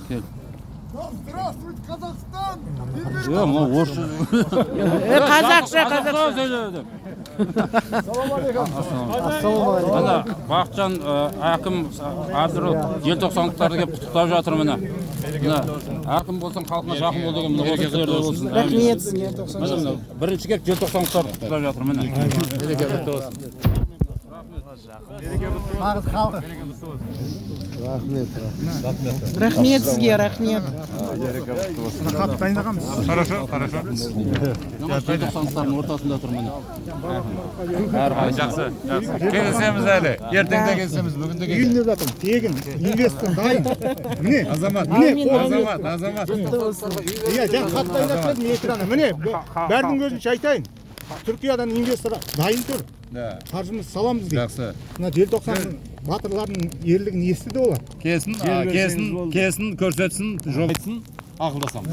Кел. Здравствуйте, Казахстан! Yok mu orası? Қазақша, қазақша. Söyledi. Ассалаумағалейкум. Ana Бақытжан әкім Абдыров желтоқсандықтарды келіп құттықтап жатыр міне. Мына әкім болсаң халқына жақын бол деген міне осы жерде болсын. Рахмет сізге. Міне бірінші келіп желтоқсандықтарды құттықтап жатыр міне. Береке бірлік болсын. Рахмет сізге, рахмет. Хат дайындағанбыз. Хорошо. Желтоқсандықтардың ортасында тұр міне. Жақсы. Келісеміз әлі. Ертеңде келісеміз, бүгінде келісеміз. Үйінде жатыр, тегін, инвестор дайын. Міне, Азамат. иә, жаңа хат дайындатпадым экраны. Міне, бәрдің көзінше айтайын. Түркиядан инвестор дайын тұр. Қаржымыз саламыз дейді. Жақсы. Мына желтоқсан батырлардың ерлігін естіді олар. Келсін, көрсетсін, жол айтсын, ақылдасамыз.